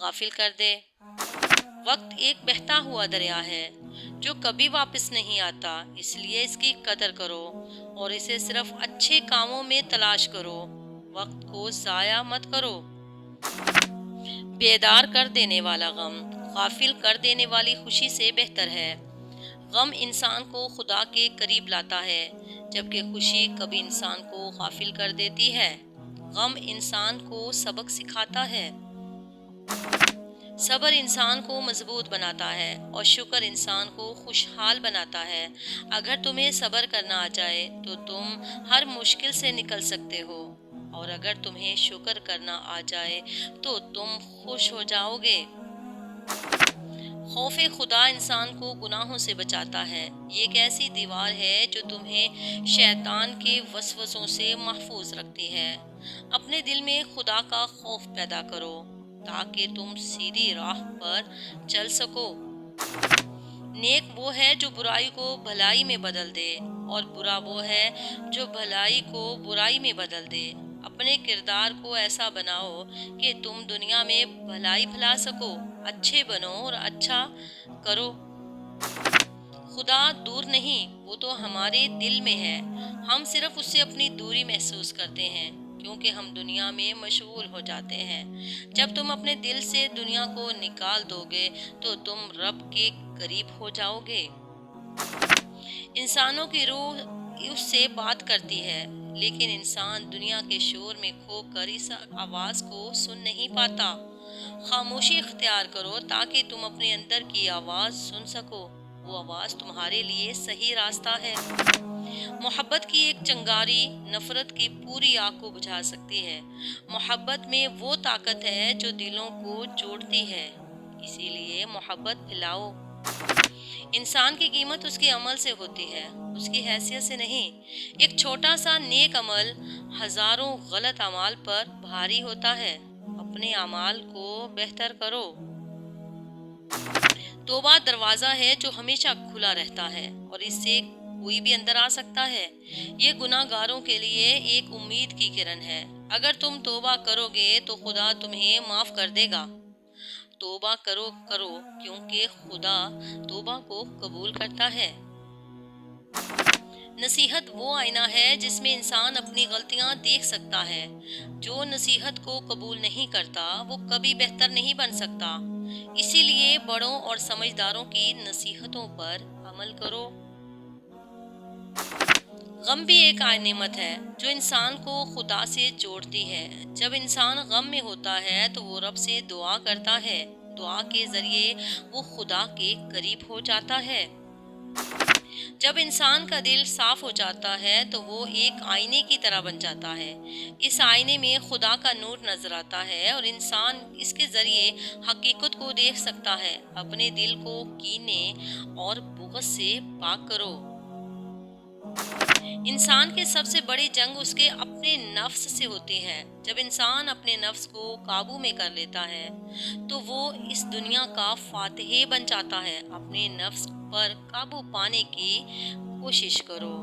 غافل کر دے۔ وقت ایک بہتا ہوا دریا ہے جو کبھی واپس نہیں آتا، اس لیے اس کی قدر کرو اور اسے صرف اچھے کاموں میں تلاش کرو۔ وقت کو ضائع مت کرو۔ بیدار کر دینے والا غم غافل کر دینے والی خوشی سے بہتر ہے۔ غم انسان کو خدا کے قریب لاتا ہے، جبکہ خوشی کبھی انسان کو غافل کر دیتی ہے۔ غم انسان کو سبق سکھاتا ہے، صبر انسان کو مضبوط بناتا ہے اور شکر انسان کو خوشحال بناتا ہے۔ اگر تمہیں صبر کرنا آ جائے تو تم ہر مشکل سے نکل سکتے ہو، اور اگر تمہیں شکر کرنا آ جائے تو تم خوش ہو جاؤ گے۔ خوف خدا انسان کو گناہوں سے بچاتا ہے۔ یہ ایک ایسی دیوار ہے جو تمہیں شیطان کے وسوسوں سے محفوظ رکھتی ہے۔ اپنے دل میں خدا کا خوف پیدا کرو تاکہ تم سیدھی راہ پر چل سکو۔ نیک وہ ہے جو برائی کو بھلائی میں بدل دے، اور برا وہ ہے جو بھلائی کو برائی میں بدل دے۔ اپنے کردار کو ایسا بناؤ کہ تم دنیا میں بھلائی پھیلا سکو۔ اچھے بنو اور اچھا کرو۔ خدا دور نہیں، وہ تو ہمارے دل میں ہے۔ ہم صرف اس سے اپنی دوری محسوس کرتے ہیں کیونکہ ہم دنیا میں مشغول ہو جاتے ہیں۔ جب تم اپنے دل سے دنیا کو نکال دو گے تو تم رب کے قریب ہو جاؤ گے۔ انسانوں کی روح اس سے بات کرتی ہے، لیکن انسان دنیا کے شور میں کھو کر اس آواز کو سن نہیں پاتا۔ خاموشی اختیار کرو تاکہ تم اپنے اندر کی آواز سن سکو۔ وہ آواز تمہارے لیے صحیح راستہ ہے۔ محبت کی ایک چنگاری نفرت کی پوری آگ کو بجھا سکتی ہے۔ محبت میں وہ طاقت ہے جو دلوں کو جوڑتی ہے، اسی لیے محبت پھیلاؤ۔ انسان کی قیمت اس کے عمل سے ہوتی ہے، اس کی حیثیت سے نہیں۔ ایک چھوٹا سا نیک عمل ہزاروں غلط اعمال پر بھاری ہوتا ہے۔ اپنے اعمال کو بہتر کرو۔ توبہ دروازہ ہے جو ہمیشہ کھلا رہتا ہے اور اس سے کوئی بھی اندر آ سکتا ہے۔ یہ گناہ گاروں کے لیے ایک امید کی کرن ہے۔ اگر تم توبہ کرو گے تو خدا تمہیں معاف کر دے گا۔ توبہ کرو کیونکہ خدا توبہ کو قبول کرتا ہے۔ نصیحت وہ آئینہ ہے جس میں انسان اپنی غلطیاں دیکھ سکتا ہے۔ جو نصیحت کو قبول نہیں کرتا وہ کبھی بہتر نہیں بن سکتا۔ اسی لیے بڑوں اور سمجھداروں کی نصیحتوں پر عمل کرو۔ غم بھی ایک نعمت ہے جو انسان کو خدا سے جوڑتی ہے۔ جب انسان غم میں ہوتا ہے تو وہ رب سے دعا کرتا ہے۔ دعا کے ذریعے وہ خدا کے قریب ہو جاتا ہے۔ جب انسان کا دل صاف ہو جاتا ہے تو وہ ایک آئینے کی طرح بن جاتا ہے۔ اس آئینے میں خدا کا نور نظر آتا ہے اور انسان اس کے ذریعے حقیقت کو دیکھ سکتا ہے۔ اپنے دل کو کینے اور بغض سے پاک کرو۔ انسان کی سب سے بڑی جنگ اس کے اپنے نفس سے ہوتی ہے۔ جب انسان اپنے نفس کو قابو میں کر لیتا ہے تو وہ اس دنیا کا فاتح بن جاتا ہے۔ اپنے نفس پر قابو پانے کی کوشش کرو۔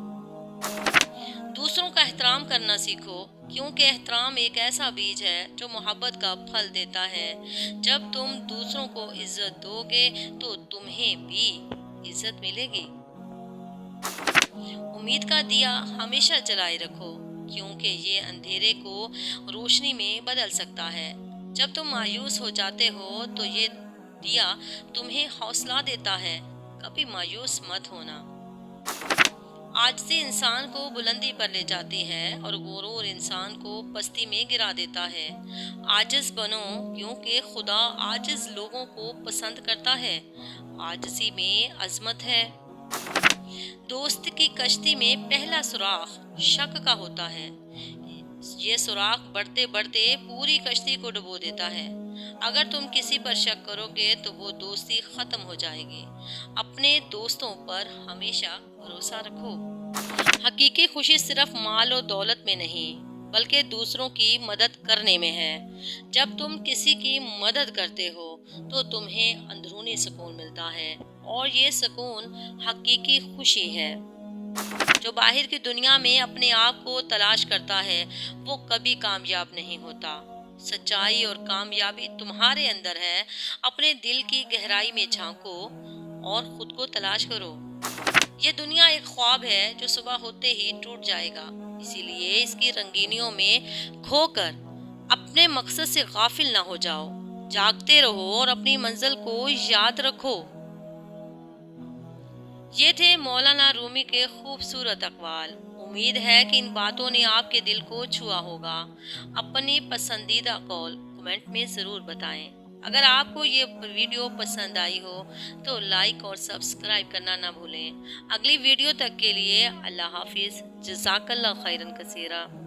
دوسروں کا احترام کرنا سیکھو، کیونکہ احترام ایک ایسا بیج ہے جو محبت کا پھل دیتا ہے۔ جب تم دوسروں کو عزت دو گے تو تمہیں بھی عزت ملے گی۔ امید کا دیا ہمیشہ جلائے رکھو، کیونکہ یہ اندھیرے کو روشنی میں بدل سکتا ہے۔ جب تم مایوس ہو جاتے ہو تو یہ دیا تمہیں حوصلہ دیتا ہے۔ کبھی مایوس مت ہونا۔ عاجزی انسان کو بلندی پر لے جاتی ہے اور غرور انسان کو پستی میں گرا دیتا ہے۔ عاجز بنو کیونکہ خدا عاجز لوگوں کو پسند کرتا ہے۔ عاجزی میں عظمت ہے۔ دوست کی کشتی میں پہلا سوراخ شک کا ہوتا ہے۔ یہ سوراخ بڑھتے بڑھتے پوری کشتی کو ڈبو دیتا ہے۔ اگر تم کسی پر شک کرو گے تو وہ دوستی ختم ہو جائے گی۔ اپنے دوستوں پر ہمیشہ بھروسہ رکھو۔ حقیقی خوشی صرف مال و دولت میں نہیں بلکہ دوسروں کی مدد کرنے میں ہے۔ جب تم کسی کی مدد کرتے ہو تو تمہیں اندرونی سکون ملتا ہے، اور یہ سکون حقیقی خوشی ہے۔ جو باہر کی دنیا میں اپنے آپ کو تلاش کرتا ہے وہ کبھی کامیاب نہیں ہوتا۔ سچائی اور کامیابی تمہارے اندر ہے۔ اپنے دل کی گہرائی میں جھانکو اور خود کو تلاش کرو۔ یہ دنیا ایک خواب ہے جو صبح ہوتے ہی ٹوٹ جائے گا، اسی لیے اس کی رنگینیوں میں کھو کر اپنے مقصد سے غافل نہ ہو جاؤ۔ جاگتے رہو اور اپنی منزل کو یاد رکھو۔ یہ تھے مولانا رومی کے خوبصورت اقوال۔ امید ہے کہ ان باتوں نے آپ کے دل کو چھوا ہوگا۔ اپنی پسندیدہ قول کمنٹ میں ضرور بتائیں۔ اگر آپ کو یہ ویڈیو پسند آئی ہو تو لائک اور سبسکرائب کرنا نہ بھولیں۔ اگلی ویڈیو تک کے لیے اللہ حافظ۔ جزاک اللہ خیرن کثیرہ۔